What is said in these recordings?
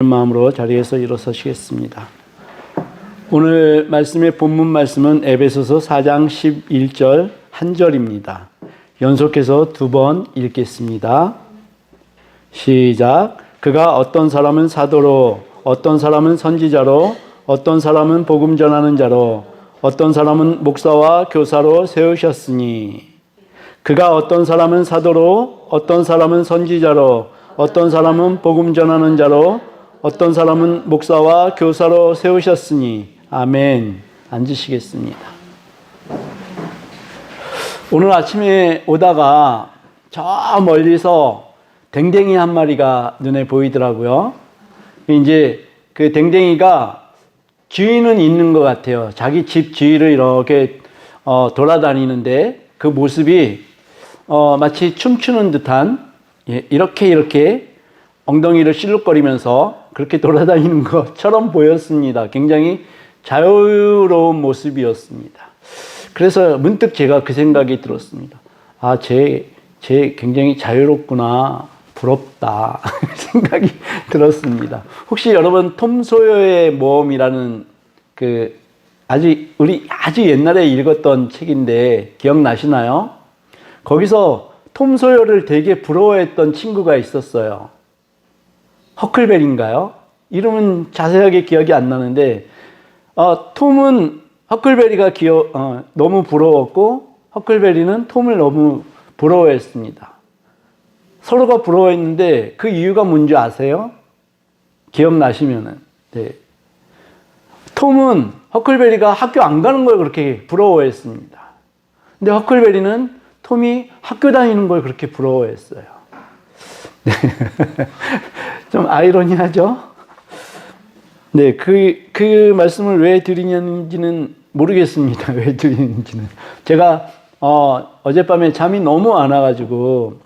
마음으로 자리에서 일어서시겠습니다. 오늘 말씀의 본문 말씀은 에베소서 4장 11절 한 절입니다. 연속해서 두 번 읽겠습니다. 시작. 그가 어떤 사람은 사도로, 어떤 사람은 선지자로, 어떤 사람은 복음 전하는 자로, 어떤 사람은 목사와 교사로 세우셨으니, 그가 어떤 사람은 사도로, 어떤 사람은 선지자로, 어떤 사람은 복음 전하는 자로, 어떤 사람은 목사와 교사로 세우셨으니. 아멘. 앉으시겠습니다. 오늘 아침에 오다가 저 멀리서 댕댕이 한 마리가 눈에 보이더라고요. 이제 그 댕댕이가 주인은 있는 것 같아요. 자기 집 주위를 이렇게 돌아다니는데 그 모습이 마치 춤추는 듯한, 이렇게 엉덩이를 실룩거리면서 그렇게 돌아다니는 것처럼 보였습니다. 굉장히 자유로운 모습이었습니다. 그래서 문득 제가 그 생각이 들었습니다. 아, 쟤 굉장히 자유롭구나. 부럽다. 생각이 들었습니다. 혹시 여러분 톰 소여의 모험이라는 우리 아주 옛날에 읽었던 책인데 기억나시나요? 거기서 톰 소여를 되게 부러워했던 친구가 있었어요. 허클베리인가요? 이름은 자세하게 기억이 안 나는데, 톰은 허클베리가 너무 부러웠고, 허클베리는 톰을 너무 부러워했습니다. 서로가 부러워했는데, 그 이유가 뭔지 아세요? 기억나시면은. 네. 톰은 허클베리가 학교 안 가는 걸 그렇게 부러워했습니다. 근데 허클베리는 톰이 학교 다니는 걸 그렇게 부러워했어요. 좀 아이러니하죠? 네, 그 말씀을 왜 드리는지는 모르겠습니다. 왜 드리는지는. 제가, 어젯밤에 잠이 너무 안 와가지고,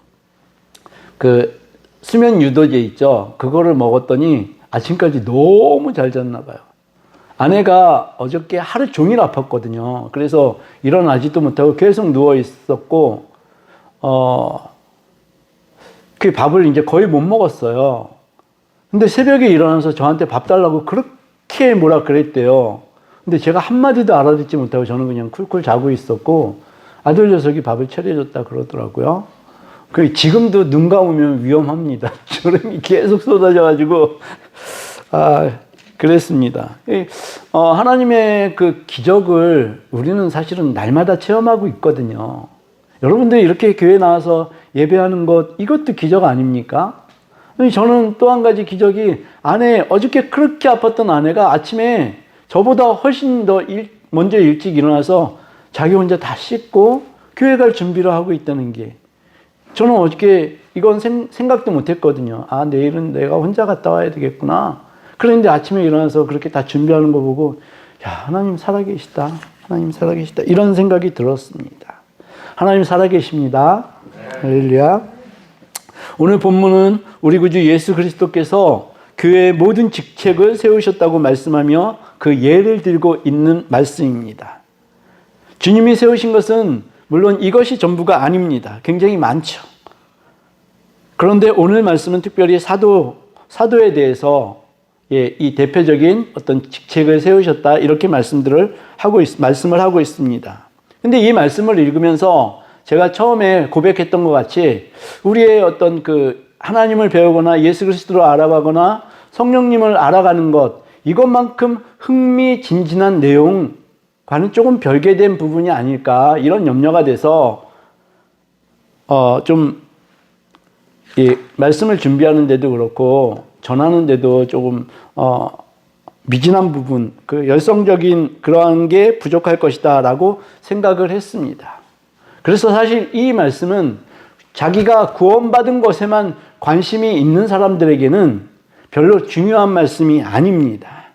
수면 유도제 있죠? 그거를 먹었더니 아침까지 너무 잘 잤나 봐요. 아내가 어저께 하루 종일 아팠거든요. 그래서 일어나지도 못하고 계속 누워 있었고, 그 밥을 이제 거의 못 먹었어요. 근데 새벽에 일어나서 저한테 밥 달라고 그렇게 뭐라 그랬대요. 근데 제가 한마디도 알아듣지 못하고 저는 그냥 쿨쿨 자고 있었고, 아들 녀석이 밥을 차려줬다 그러더라고요. 지금도 눈 감으면 위험합니다. 주름이 계속 쏟아져가지고, 그랬습니다. 하나님의 그 기적을 우리는 사실은 날마다 체험하고 있거든요. 여러분들이 이렇게 교회 나와서 예배하는 것, 이것도 기적 아닙니까? 저는 또 한 가지 기적이, 어저께 그렇게 아팠던 아내가 아침에 저보다 훨씬 더 먼저 일찍 일어나서 자기 혼자 다 씻고 교회 갈 준비를 하고 있다는 게, 저는 어저께 이건 생각도 못 했거든요. 내일은 내가 혼자 갔다 와야 되겠구나. 그런데 아침에 일어나서 그렇게 다 준비하는 거 보고, 하나님 살아계시다. 하나님 살아계시다. 이런 생각이 들었습니다. 하나님 살아계십니다. 할렐루야. 오늘 본문은 우리 구주 예수 그리스도께서 교회의 모든 직책을 세우셨다고 말씀하며 그 예를 들고 있는 말씀입니다. 주님이 세우신 것은 물론 이것이 전부가 아닙니다. 굉장히 많죠. 그런데 오늘 말씀은 특별히 사도에 대해서 이 대표적인 어떤 직책을 세우셨다, 이렇게 말씀을 하고 있습니다. 근데 이 말씀을 읽으면서 제가 처음에 고백했던 것 같이 우리의 어떤 하나님을 배우거나 예수 그리스도를 알아가거나 성령님을 알아가는 것, 이것만큼 흥미진진한 내용과는 조금 별개된 부분이 아닐까, 이런 염려가 돼서 말씀을 준비하는데도 그렇고 전하는데도 조금 미진한 부분, 열성적인 그러한 게 부족할 것이다 라고 생각을 했습니다. 그래서 사실 이 말씀은 자기가 구원받은 것에만 관심이 있는 사람들에게는 별로 중요한 말씀이 아닙니다.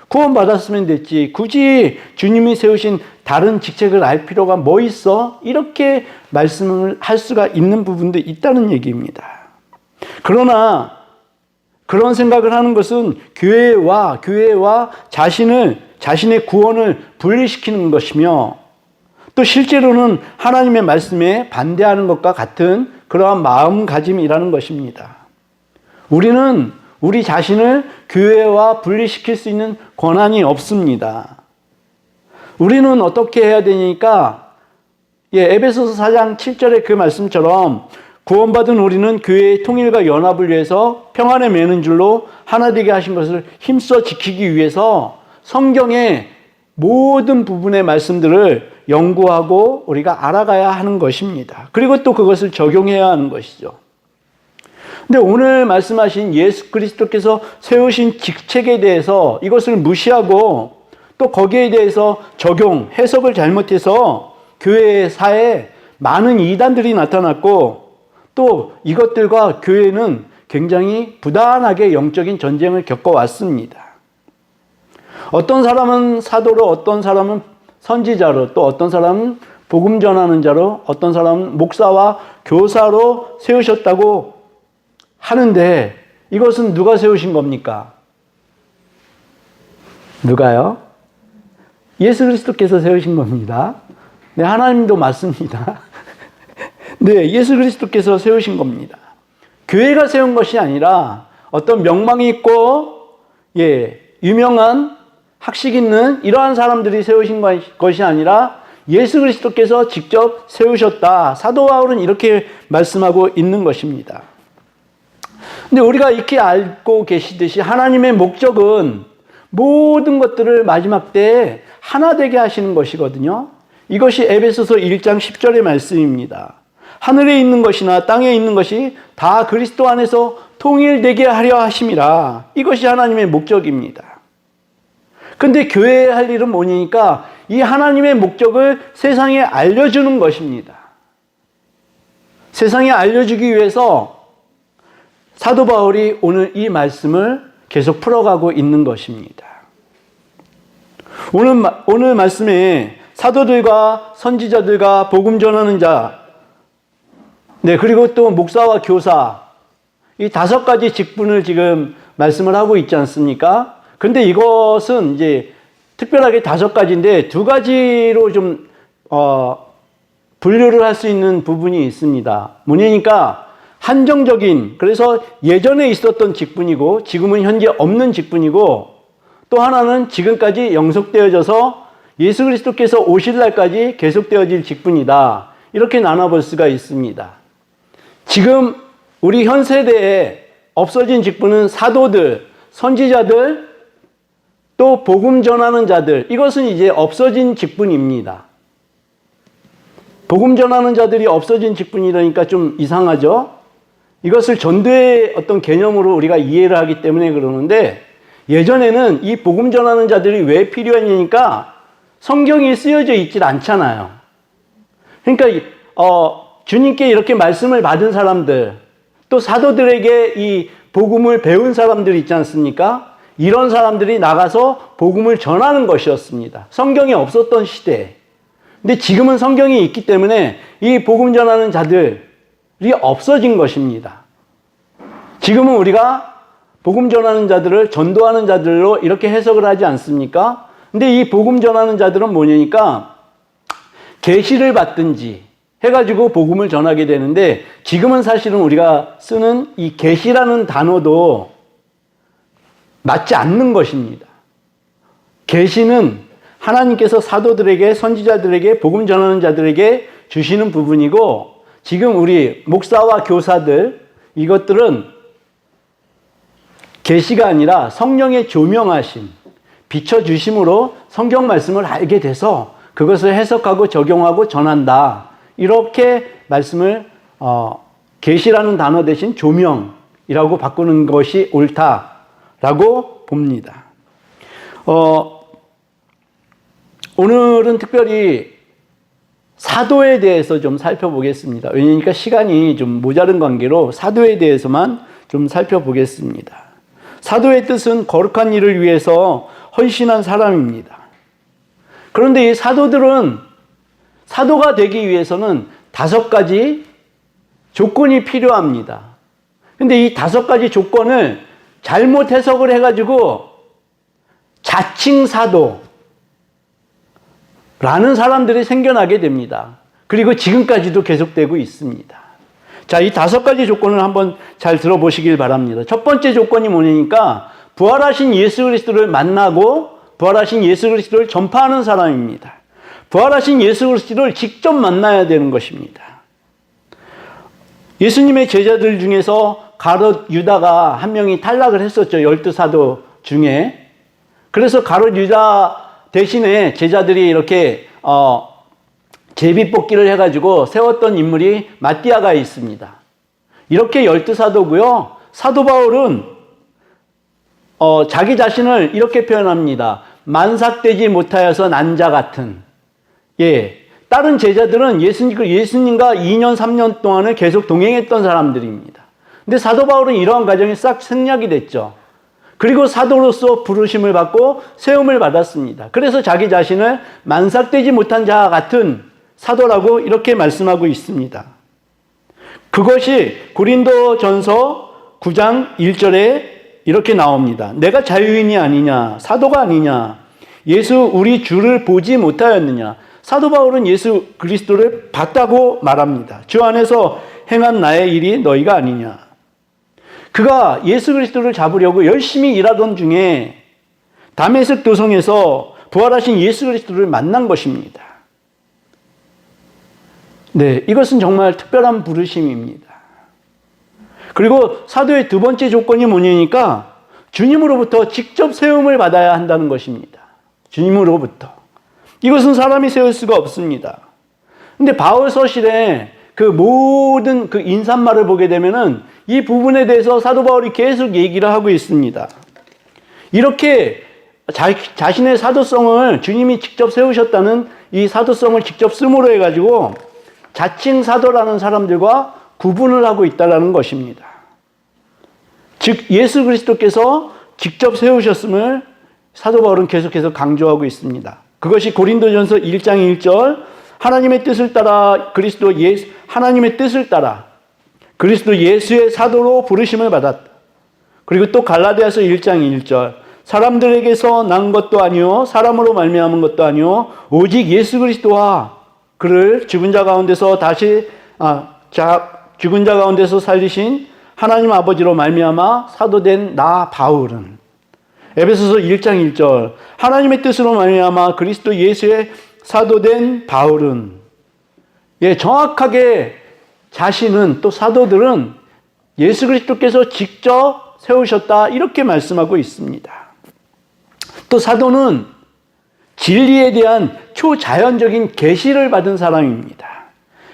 구원받았으면 됐지, 굳이 주님이 세우신 다른 직책을 알 필요가 뭐 있어? 이렇게 말씀을 할 수가 있는 부분도 있다는 얘기입니다. 그러나 그런 생각을 하는 것은 교회와 자신의 구원을 분리시키는 것이며, 또 실제로는 하나님의 말씀에 반대하는 것과 같은 그러한 마음가짐이라는 것입니다. 우리는 우리 자신을 교회와 분리시킬 수 있는 권한이 없습니다. 우리는 어떻게 해야 되니까, 에베소서 4장 7절의 그 말씀처럼 구원받은 우리는 교회의 통일과 연합을 위해서 평안에 매는 줄로 하나 되게 하신 것을 힘써 지키기 위해서 성경의 모든 부분의 말씀들을 연구하고 우리가 알아가야 하는 것입니다. 그리고 또 그것을 적용해야 하는 것이죠. 근데 오늘 말씀하신 예수 그리스도께서 세우신 직책에 대해서 이것을 무시하고 또 거기에 대해서 적용, 해석을 잘못해서 교회사에 많은 이단들이 나타났고 또 이것들과 교회는 굉장히 부단하게 영적인 전쟁을 겪어왔습니다. 어떤 사람은 사도로, 어떤 사람은 선지자로, 또 어떤 사람은 복음 전하는 자로, 어떤 사람은 목사와 교사로 세우셨다고 하는데 이것은 누가 세우신 겁니까? 누가요? 예수 그리스도께서 세우신 겁니다. 네, 하나님도 맞습니다. 네, 예수 그리스도께서 세우신 겁니다. 교회가 세운 것이 아니라 어떤 명망이 있고 유명한 학식 있는 이러한 사람들이 세우신 것이 아니라 예수 그리스도께서 직접 세우셨다. 사도 바울은 이렇게 말씀하고 있는 것입니다. 근데 우리가 이렇게 알고 계시듯이 하나님의 목적은 모든 것들을 마지막 때에 하나 되게 하시는 것이거든요. 이것이 에베소서 1장 10절의 말씀입니다. 하늘에 있는 것이나 땅에 있는 것이 다 그리스도 안에서 통일되게 하려 하심이라. 이것이 하나님의 목적입니다. 근데 교회에 할 일은 뭐니까 이 하나님의 목적을 세상에 알려주는 것입니다. 세상에 알려주기 위해서 사도 바울이 오늘 이 말씀을 계속 풀어가고 있는 것입니다. 오늘 말씀에 사도들과 선지자들과 복음 전하는 자, 그리고 또 목사와 교사, 이 5가지 직분을 지금 말씀을 하고 있지 않습니까? 근데 이것은 이제 특별하게 5가지인데 2가지로 좀, 분류를 할 수 있는 부분이 있습니다. 뭐냐니까 한정적인, 그래서 예전에 있었던 직분이고 지금은 현재 없는 직분이고 또 하나는 지금까지 영속되어져서 예수 그리스도께서 오실 날까지 계속되어질 직분이다. 이렇게 나눠볼 수가 있습니다. 지금 우리 현 세대에 없어진 직분은 사도들, 선지자들, 또 복음 전하는 자들, 이것은 이제 없어진 직분입니다. 복음 전하는 자들이 없어진 직분이라니까 좀 이상하죠? 이것을 전도의 어떤 개념으로 우리가 이해를 하기 때문에 그러는데 예전에는 이 복음 전하는 자들이 왜 필요하냐니까 성경이 쓰여져 있질 않잖아요. 그러니까 주님께 이렇게 말씀을 받은 사람들, 또 사도들에게 이 복음을 배운 사람들 있지 않습니까? 이런 사람들이 나가서 복음을 전하는 것이었습니다. 성경이 없었던 시대에. 근데 지금은 성경이 있기 때문에 이 복음 전하는 자들이 없어진 것입니다. 지금은 우리가 복음 전하는 자들을 전도하는 자들로 이렇게 해석을 하지 않습니까? 근데 이 복음 전하는 자들은 뭐냐니까 계시를 받든지 해가지고 복음을 전하게 되는데 지금은 사실은 우리가 쓰는 이 계시라는 단어도 맞지 않는 것입니다. 계시는 하나님께서 사도들에게, 선지자들에게, 복음 전하는 자들에게 주시는 부분이고 지금 우리 목사와 교사들 이것들은 계시가 아니라 성령의 조명하심, 비춰주심으로 성경 말씀을 알게 돼서 그것을 해석하고 적용하고 전한다. 이렇게 말씀을 계시라는 단어 대신 조명이라고 바꾸는 것이 옳다라고 봅니다. 오늘은 특별히 사도에 대해서 좀 살펴보겠습니다. 왜냐니까 시간이 좀 모자른 관계로 사도에 대해서만 좀 살펴보겠습니다. 사도의 뜻은 거룩한 일을 위해서 헌신한 사람입니다. 그런데 이 사도들은 사도가 되기 위해서는 5가지 조건이 필요합니다. 근데 이 5가지 조건을 잘못 해석을 해가지고 자칭 사도라는 사람들이 생겨나게 됩니다. 그리고 지금까지도 계속되고 있습니다. 자, 이 5가지 조건을 한번 잘 들어보시길 바랍니다. 첫 번째 조건이 뭐냐니까 부활하신 예수 그리스도를 만나고 부활하신 예수 그리스도를 전파하는 사람입니다. 부활하신 예수 그리스도를 직접 만나야 되는 것입니다. 예수님의 제자들 중에서 가롯 유다가 한 명이 탈락을 했었죠. 12사도 중에. 그래서 가롯 유다 대신에 제자들이 이렇게 제비뽑기를 해가지고 세웠던 인물이 마띠아가 있습니다. 이렇게 12사도고요. 사도 바울은 자기 자신을 이렇게 표현합니다. 만삭되지 못하여서 난자 같은. 예, 다른 제자들은 예수님과 2년, 3년 동안을 계속 동행했던 사람들입니다. 근데 사도 바울은 이러한 과정이 싹 생략이 됐죠. 그리고 사도로서 부르심을 받고 세움을 받았습니다. 그래서 자기 자신을 만삭되지 못한 자 같은 사도라고 이렇게 말씀하고 있습니다. 그것이 고린도전서 9장 1절에 이렇게 나옵니다. 내가 자유인이 아니냐, 사도가 아니냐, 예수 우리 주를 보지 못하였느냐. 사도 바울은 예수 그리스도를 봤다고 말합니다. 주 안에서 행한 나의 일이 너희가 아니냐. 그가 예수 그리스도를 잡으려고 열심히 일하던 중에 다메섹 도성에서 부활하신 예수 그리스도를 만난 것입니다. 네, 이것은 정말 특별한 부르심입니다. 그리고 사도의 두 번째 조건이 뭐냐니까 주님으로부터 직접 세움을 받아야 한다는 것입니다. 주님으로부터. 이것은 사람이 세울 수가 없습니다. 근데 바울 서실에 그 모든 그 인사말을 보게 되면은 이 부분에 대해서 사도 바울이 계속 얘기를 하고 있습니다. 이렇게 자신의 사도성을 주님이 직접 세우셨다는 이 사도성을 직접 쓰므로 해가지고 자칭 사도라는 사람들과 구분을 하고 있다는 것입니다. 즉 예수 그리스도께서 직접 세우셨음을 사도 바울은 계속해서 강조하고 있습니다. 그것이 고린도전서 1장 1절 하나님의 뜻을 따라 하나님의 뜻을 따라 그리스도 예수의 사도로 부르심을 받았다. 그리고 또 갈라디아서 1장 1절 사람들에게서 난 것도 아니요 사람으로 말미암은 것도 아니요 오직 예수 그리스도와 그를 죽은 자 가운데서 죽은 자 가운데서 살리신 하나님 아버지로 말미암아 사도된 나 바울은 에베소서 1장 1절 하나님의 뜻으로 말미암아 그리스도 예수의 사도된 바울은 예, 정확하게 자신은 또 사도들은 예수 그리스도께서 직접 세우셨다 이렇게 말씀하고 있습니다. 또 사도는 진리에 대한 초자연적인 계시를 받은 사람입니다.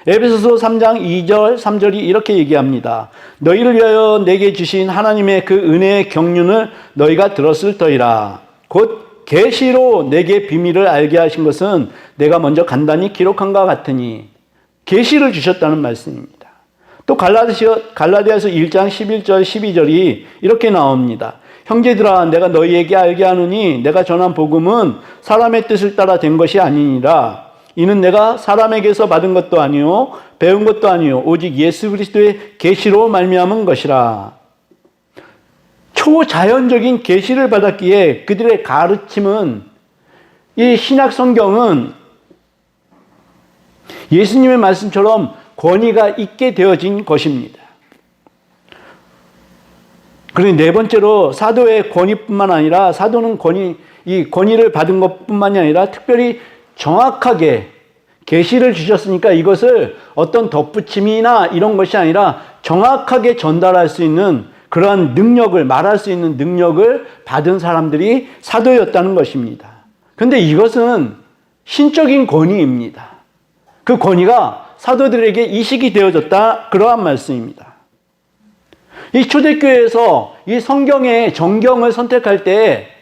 에베소서 3장 2절 3절이 이렇게 얘기합니다. 너희를 위하여 내게 주신 하나님의 그 은혜의 경륜을 너희가 들었을 터이라. 곧 계시로 내게 비밀을 알게 하신 것은 내가 먼저 간단히 기록한 것 같으니 계시를 주셨다는 말씀입니다. 또 갈라디아서 1장 11절 12절이 이렇게 나옵니다. 형제들아 내가 너희에게 알게 하노니 내가 전한 복음은 사람의 뜻을 따라 된 것이 아니니라. 이는 내가 사람에게서 받은 것도 아니요 배운 것도 아니요 오직 예수 그리스도의 계시로 말미암은 것이라. 초자연적인 계시를 받았기에 그들의 가르침은 이 신약 성경은 예수님의 말씀처럼 권위가 있게 되어진 것입니다. 그리고 네 번째로 사도의 권위뿐만 아니라 사도는 이 권위를 받은 것뿐만이 아니라 특별히 정확하게 계시를 주셨으니까 이것을 어떤 덧붙임이나 이런 것이 아니라 정확하게 전달할 수 있는 그러한 능력을 말할 수 있는 능력을 받은 사람들이 사도였다는 것입니다. 그런데 이것은 신적인 권위입니다. 그 권위가 사도들에게 이식이 되어졌다 그러한 말씀입니다. 이 초대교회에서 이 성경의 정경을 선택할 때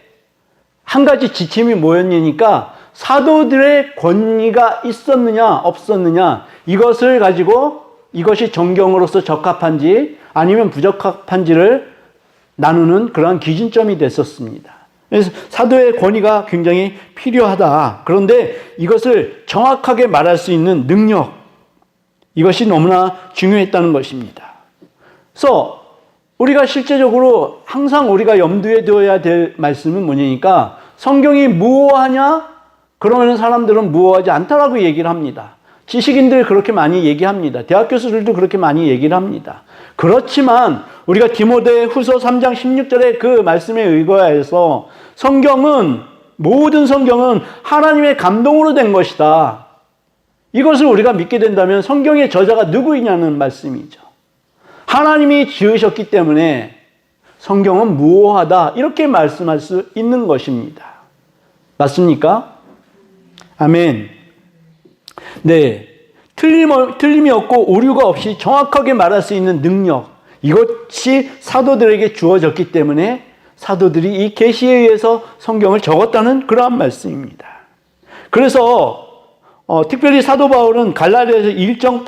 한 가지 지침이 뭐였냐니까 사도들의 권위가 있었느냐 없었느냐 이것을 가지고 이것이 정경으로서 적합한지 아니면 부적합한지를 나누는 그러한 기준점이 됐었습니다. 그래서 사도의 권위가 굉장히 필요하다. 그런데 이것을 정확하게 말할 수 있는 능력 이것이 너무나 중요했다는 것입니다. 그래서 우리가 실제적으로 항상 우리가 염두에 두어야 될 말씀은 뭐냐니까 성경이 무엇하냐? 그러면 사람들은 무엇하지 않다라고 얘기를 합니다. 지식인들 그렇게 많이 얘기합니다. 대학 교수들도 그렇게 많이 얘기를 합니다. 그렇지만 우리가 디모데 후서 3장 16절의 그 말씀에 의거해서 모든 성경은 하나님의 감동으로 된 것이다. 이것을 우리가 믿게 된다면 성경의 저자가 누구이냐는 말씀이죠. 하나님이 지으셨기 때문에 성경은 무오하다. 이렇게 말씀할 수 있는 것입니다. 맞습니까? 아멘. 네. 틀림이 없고 오류가 없이 정확하게 말할 수 있는 능력. 이것이 사도들에게 주어졌기 때문에 사도들이 이 계시에 의해서 성경을 적었다는 그러한 말씀입니다. 그래서 특별히 사도 바울은 갈라디아서 1장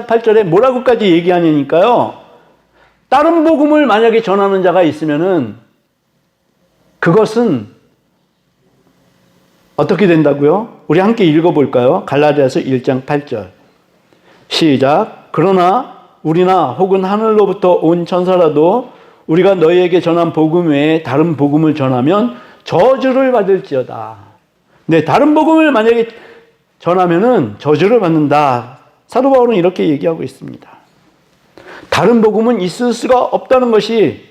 8절에 뭐라고까지 얘기하냐니까요. 다른 복음을 만약에 전하는 자가 있으면은 그것은 어떻게 된다고요? 우리 함께 읽어볼까요? 갈라디아서 1장 8절. 시작. 그러나 우리나 혹은 하늘로부터 온 천사라도 우리가 너희에게 전한 복음 외에 다른 복음을 전하면 저주를 받을지어다. 네, 다른 복음을 만약에 전하면은 저주를 받는다. 사도 바울은 이렇게 얘기하고 있습니다. 다른 복음은 있을 수가 없다는 것이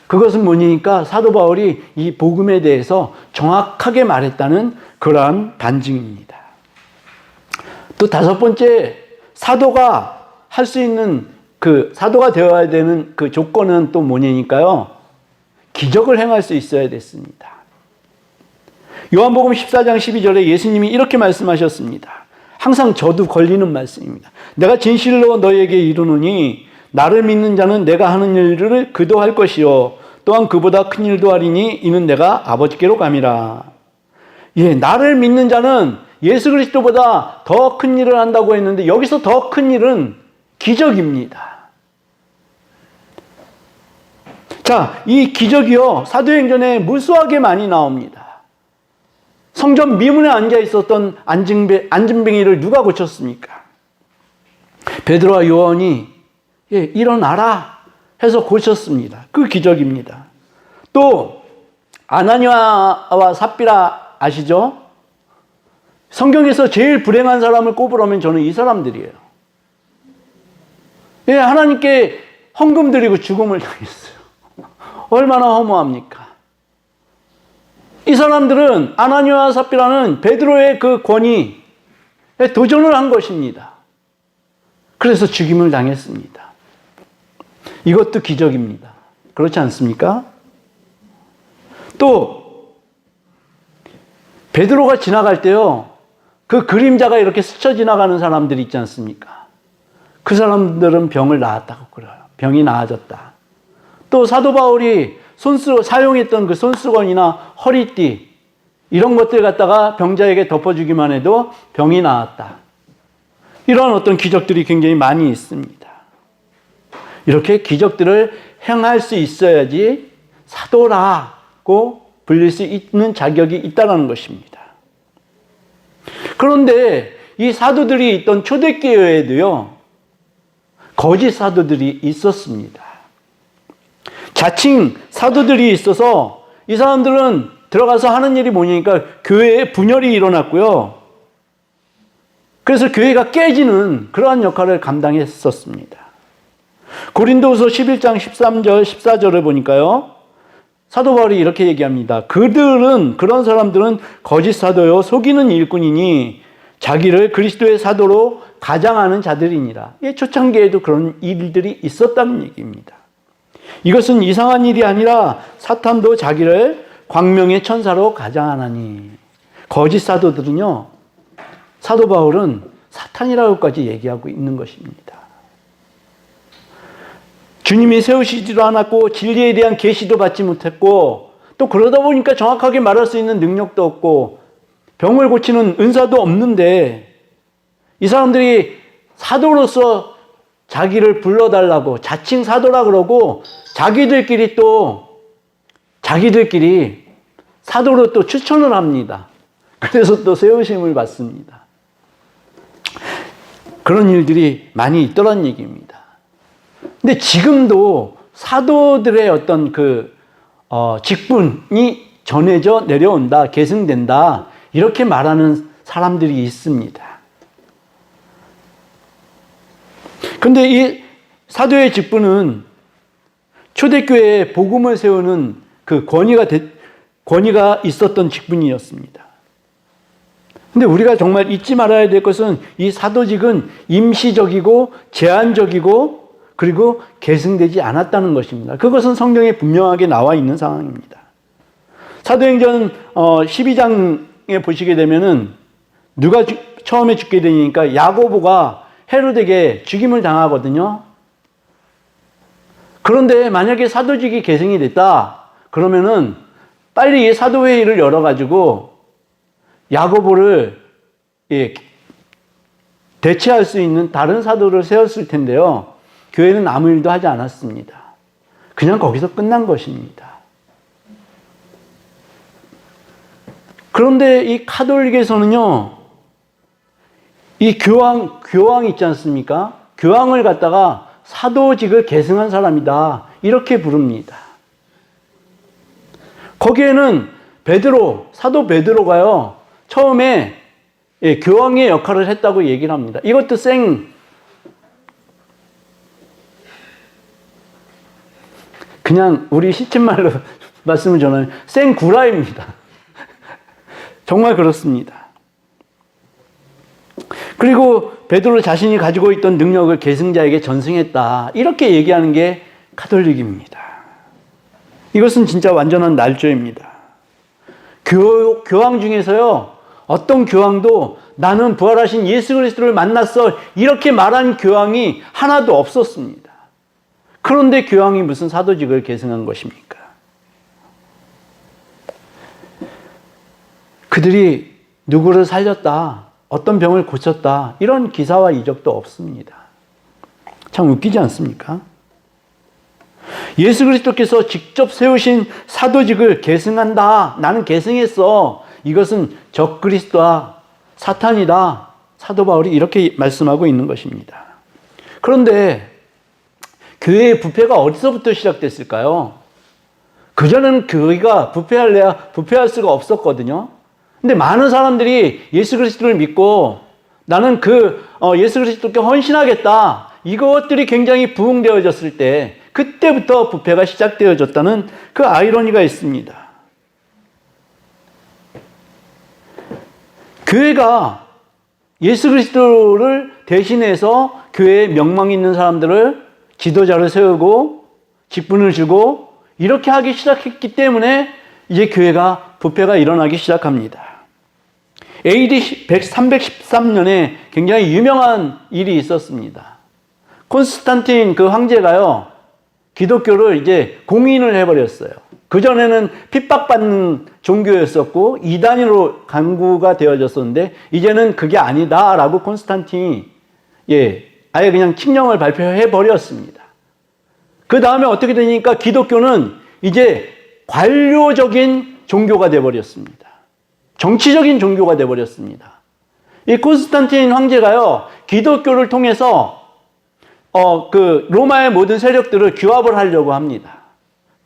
그것은 뭐니까 사도 바울이 이 복음에 대해서 정확하게 말했다는 그러한 반증입니다. 또 다섯 번째, 사도가 할 수 있는 사도가 되어야 되는 그 조건은 또 뭐냐니까요. 기적을 행할 수 있어야 됐습니다. 요한복음 14장 12절에 예수님이 이렇게 말씀하셨습니다. 항상 저도 걸리는 말씀입니다. 내가 진실로 너희에게 이르노니 나를 믿는 자는 내가 하는 일을 그도 할 것이요 또한 그보다 큰 일도 하리니 이는 내가 아버지께로 감이라. 예, 나를 믿는 자는 예수 그리스도보다 더 큰 일을 한다고 했는데 여기서 더 큰 일은 기적입니다. 자, 이 기적이요 사도행전에 무수하게 많이 나옵니다. 성전 미문에 앉아 있었던 안진뱅이를 누가 고쳤습니까? 베드로와 요한이 일어나라 해서 고쳤습니다. 그 기적입니다. 또 아나니아와 삽비라 아시죠? 성경에서 제일 불행한 사람을 꼽으라면 저는 이 사람들이에요. 하나님께 헌금 드리고 죽음을 당했어요. 얼마나 허무합니까? 이 사람들은 아나니아와 삽비라는 베드로의 그 권위에 도전을 한 것입니다. 그래서 죽임을 당했습니다. 이것도 기적입니다. 그렇지 않습니까? 또 베드로가 지나갈 때요. 그 그림자가 이렇게 스쳐 지나가는 사람들이 있지 않습니까? 그 사람들은 병을 나았다고 그래요. 병이 나아졌다. 또 사도 바울이 사용했던 그 손수건이나 허리띠 이런 것들 갖다가 병자에게 덮어주기만 해도 병이 나았다. 이런 어떤 기적들이 굉장히 많이 있습니다. 이렇게 기적들을 행할 수 있어야지 사도라고 불릴 수 있는 자격이 있다는 것입니다. 그런데 이 사도들이 있던 초대교회에도요, 거짓 사도들이 있었습니다. 자칭 사도들이 있어서 이 사람들은 들어가서 하는 일이 뭐냐니까 교회에 분열이 일어났고요. 그래서 교회가 깨지는 그러한 역할을 감당했었습니다. 고린도후서 11장 13절 14절을 보니까요. 사도 바울이 이렇게 얘기합니다. 그런 사람들은 거짓 사도요 속이는 일꾼이니 자기를 그리스도의 사도로 가장하는 자들이니라. 초창기에도 그런 일들이 있었다는 얘기입니다. 이것은 이상한 일이 아니라 사탄도 자기를 광명의 천사로 가장하나니. 거짓 사도들은요. 사도 바울은 사탄이라고까지 얘기하고 있는 것입니다. 주님이 세우시지도 않았고 진리에 대한 계시도 받지 못했고 또 그러다 보니까 정확하게 말할 수 있는 능력도 없고 병을 고치는 은사도 없는데 이 사람들이 사도로서 자기를 불러달라고 자칭 사도라 그러고 자기들끼리 사도로 또 추천을 합니다. 그래서 또 세우심을 받습니다. 그런 일들이 많이 있더란 얘기입니다. 근데 지금도 사도들의 어떤 직분이 전해져 내려온다, 계승된다, 이렇게 말하는 사람들이 있습니다. 근데 이 사도의 직분은 초대교회에 복음을 세우는 그 권위가 있었던 직분이었습니다. 근데 우리가 정말 잊지 말아야 될 것은 이 사도직은 임시적이고 제한적이고 그리고 계승되지 않았다는 것입니다. 그것은 성경에 분명하게 나와 있는 상황입니다. 사도행전 12장에 보시게 되면은 누가 처음에 죽게 되니까 야고보가 헤로데에게 죽임을 당하거든요. 그런데 만약에 사도직이 계승이 됐다 그러면은 빨리 이 사도회의를 열어가지고 야고보를 대체할 수 있는 다른 사도를 세웠을 텐데요. 교회는 아무 일도 하지 않았습니다. 그냥 거기서 끝난 것입니다. 그런데 이 카톨릭에서는요, 이 교황 있지 않습니까? 교황을 갖다가 사도직을 계승한 사람이다. 이렇게 부릅니다. 거기에는 사도 베드로가요, 처음에 교황의 역할을 했다고 얘기를 합니다. 이것도 그냥 우리 시쳇말로 말씀을 전하면 생구라입니다. 정말 그렇습니다. 그리고 베드로 자신이 가지고 있던 능력을 계승자에게 전승했다. 이렇게 얘기하는 게 카톨릭입니다. 이것은 진짜 완전한 날조입니다. 교황 중에서요, 어떤 교황도 나는 부활하신 예수 그리스도를 만났어. 이렇게 말한 교황이 하나도 없었습니다. 그런데 교황이 무슨 사도직을 계승한 것입니까? 그들이 누구를 살렸다, 어떤 병을 고쳤다, 이런 기사와 이적도 없습니다. 참 웃기지 않습니까? 예수 그리스도께서 직접 세우신 사도직을 계승한다, 나는 계승했어, 이것은 적그리스도와 사탄이다, 사도 바울이 이렇게 말씀하고 있는 것입니다. 그런데 교회의 부패가 어디서부터 시작됐을까요? 그전에는 교회가 부패할 수가 없었거든요. 근데 많은 사람들이 예수 그리스도를 믿고 나는 예수 그리스도께 헌신하겠다, 이것들이 굉장히 부흥되어졌을 때 그때부터 부패가 시작되어졌다는 그 아이러니가 있습니다. 교회가 예수 그리스도를 대신해서 교회에 명망 있는 사람들을 지도자를 세우고 직분을 주고 이렇게 하기 시작했기 때문에 이제 교회가 부패가 일어나기 시작합니다. AD 313년에 굉장히 유명한 일이 있었습니다. 콘스탄틴 그 황제가요, 기독교를 이제 공인을 해버렸어요. 그전에는 핍박받는 종교였었고 이단으로 간구가 되어졌었는데 이제는 그게 아니다라고 콘스탄틴이 아예 그냥 칙령을 발표해버렸습니다. 그 다음에 어떻게 되니까 기독교는 이제 관료적인 종교가 되어버렸습니다. 정치적인 종교가 되어버렸습니다. 이 콘스탄틴 황제가요, 기독교를 통해서 로마의 모든 세력들을 규합을 하려고 합니다.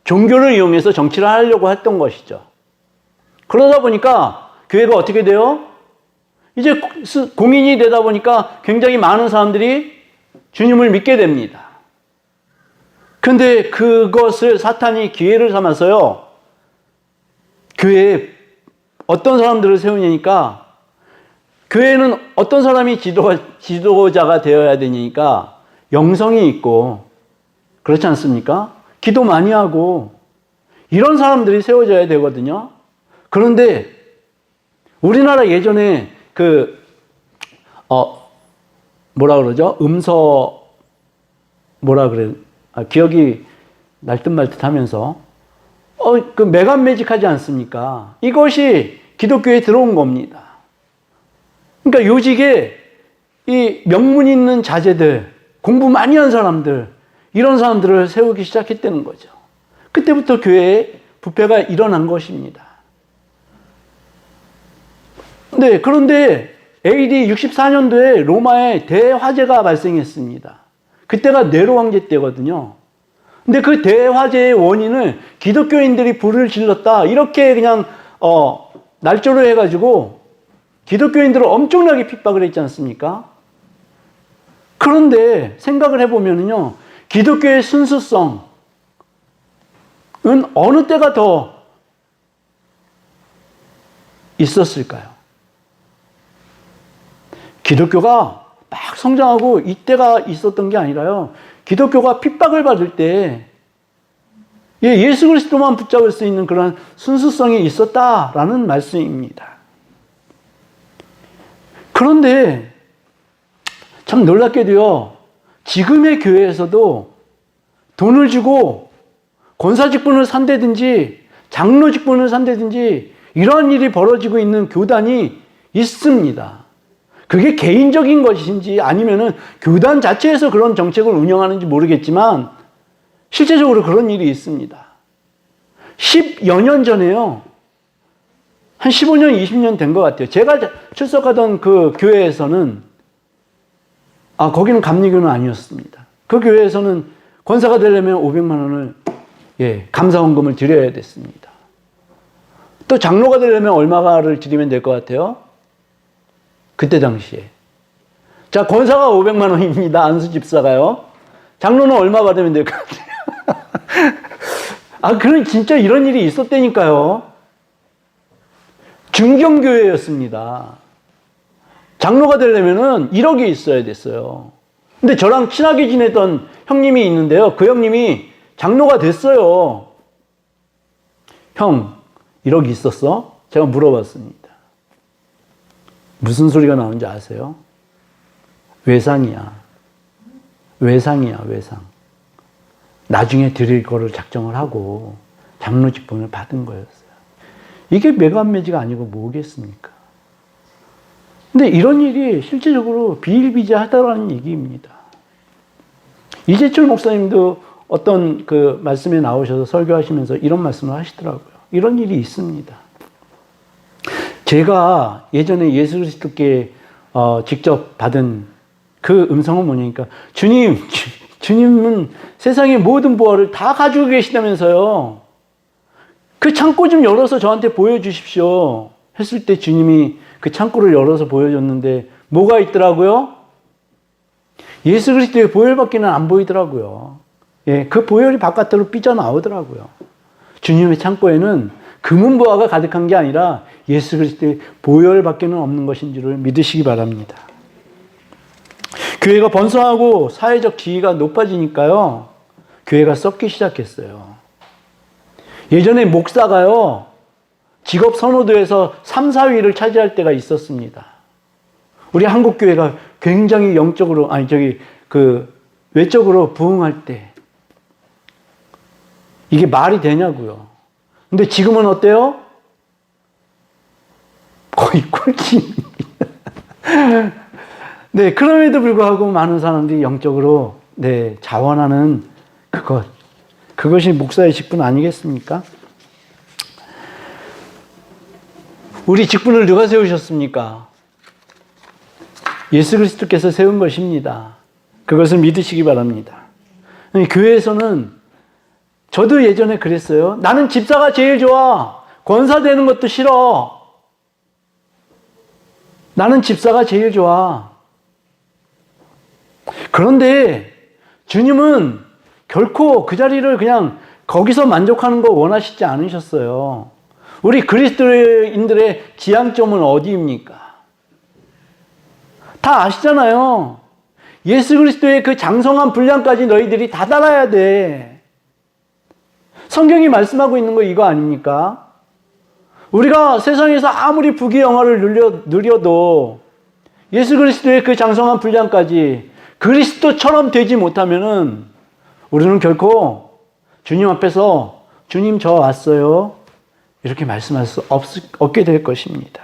종교를 이용해서 정치를 하려고 했던 것이죠. 그러다 보니까 교회가 어떻게 돼요? 이제 공인이 되다 보니까 굉장히 많은 사람들이 주님을 믿게 됩니다. 근데 그것을 사탄이 기회를 삼아서요, 교회에 어떤 사람들을 세우냐니까, 교회는 어떤 사람이 지도자가 되어야 되니까 영성이 있고, 그렇지 않습니까? 기도 많이 하고, 이런 사람들이 세워져야 되거든요. 그런데 우리나라 예전에 기억이 날듯 말듯 하면서, 매간매직하지 않습니까? 이것이 기독교에 들어온 겁니다. 그러니까 요직에 이 명문 있는 자제들, 공부 많이 한 사람들, 이런 사람들을 세우기 시작했다는 거죠. 그때부터 교회에 부패가 일어난 것입니다. 네, 그런데 AD 64년도에 로마에 대화재가 발생했습니다. 그때가 네로 황제 때거든요. 근데 그 대화재의 원인을 기독교인들이 불을 질렀다, 이렇게 그냥 날조를 해가지고 기독교인들을 엄청나게 핍박을 했지 않습니까? 그런데 생각을 해보면요, 기독교의 순수성은 어느 때가 더 있었을까요? 기독교가 막 성장하고 이때가 있었던 게 아니라요, 기독교가 핍박을 받을 때 예수 그리스도만 붙잡을 수 있는 그런 순수성이 있었다라는 말씀입니다. 그런데 참 놀랍게도요, 지금의 교회에서도 돈을 주고 권사 직분을 산다든지 장로 직분을 산다든지 이러한 일이 벌어지고 있는 교단이 있습니다. 그게 개인적인 것인지 아니면은 교단 자체에서 그런 정책을 운영하는지 모르겠지만 실제적으로 그런 일이 있습니다. 10여 년 전에요, 한 15년, 20년 된 것 같아요. 제가 출석하던 그 교회에서는, 거기는 감리교는 아니었습니다. 그 교회에서는 권사가 되려면 500만 원을, 감사원금을 드려야 됐습니다. 또 장로가 되려면 얼마를 드리면 될 것 같아요? 그때 당시에. 자, 권사가 500만 원입니다. 안수 집사가요. 장로는 얼마 받으면 될 것 같아요? 그런 진짜 이런 일이 있었다니까요. 중경교회였습니다. 장로가 되려면은 1억이 있어야 됐어요. 근데 저랑 친하게 지내던 형님이 있는데요. 그 형님이 장로가 됐어요. 형, 1억이 있었어? 제가 물어봤습니다. 무슨 소리가 나오는지 아세요? 외상이야. 외상이야, 외상. 나중에 드릴 거를 작정을 하고 장로 직분을 받은 거였어요. 이게 매간매지가 아니고 뭐겠습니까? 근데 이런 일이 실제적으로 비일비재하다라는 얘기입니다. 이재철 목사님도 어떤 그 말씀에 나오셔서 설교하시면서 이런 말씀을 하시더라고요. 이런 일이 있습니다. 제가 예전에 예수 그리스도께 직접 받은 그 음성은 뭐냐니까, 주님은 세상의 모든 보화를 다 가지고 계시다면서요. 그 창고 좀 열어서 저한테 보여주십시오. 했을 때 주님이 그 창고를 열어서 보여줬는데 뭐가 있더라고요? 예수 그리스도의 보혈밖에는 안 보이더라고요. 그 보혈이 바깥으로 삐져나오더라고요. 주님의 창고에는 금은보화가 가득한 게 아니라 예수 그리스도의 보혈밖에는 없는 것인 줄을 믿으시기 바랍니다. 교회가 번성하고 사회적 지위가 높아지니까요, 교회가 썩기 시작했어요. 예전에 목사가요, 직업 선호도에서 3, 4위를 차지할 때가 있었습니다. 우리 한국 교회가 굉장히 영적으로, 외적으로 부흥할 때 이게 말이 되냐고요. 근데 지금은 어때요? 거의 꼴찌입니다. 네, 그럼에도 불구하고 많은 사람들이 영적으로 자원하는 그것이 목사의 직분 아니겠습니까? 우리 직분을 누가 세우셨습니까? 예수 그리스도께서 세운 것입니다. 그것을 믿으시기 바랍니다. 교회에서는 저도 예전에 그랬어요. 나는 집사가 제일 좋아. 권사 되는 것도 싫어. 나는 집사가 제일 좋아. 그런데 주님은 결코 그 자리를 그냥 거기서 만족하는 거 원하시지 않으셨어요. 우리 그리스도인들의 지향점은 어디입니까? 다 아시잖아요. 예수 그리스도의 그 장성한 분량까지 너희들이 다 달아야 돼. 성경이 말씀하고 있는 거 이거 아닙니까? 우리가 세상에서 아무리 부귀영화를 누려도 예수 그리스도의 그 장성한 분량까지 그리스도처럼 되지 못하면은 우리는 결코 주님 앞에서 주님 저 왔어요 이렇게 말씀할 수 없게 될 것입니다.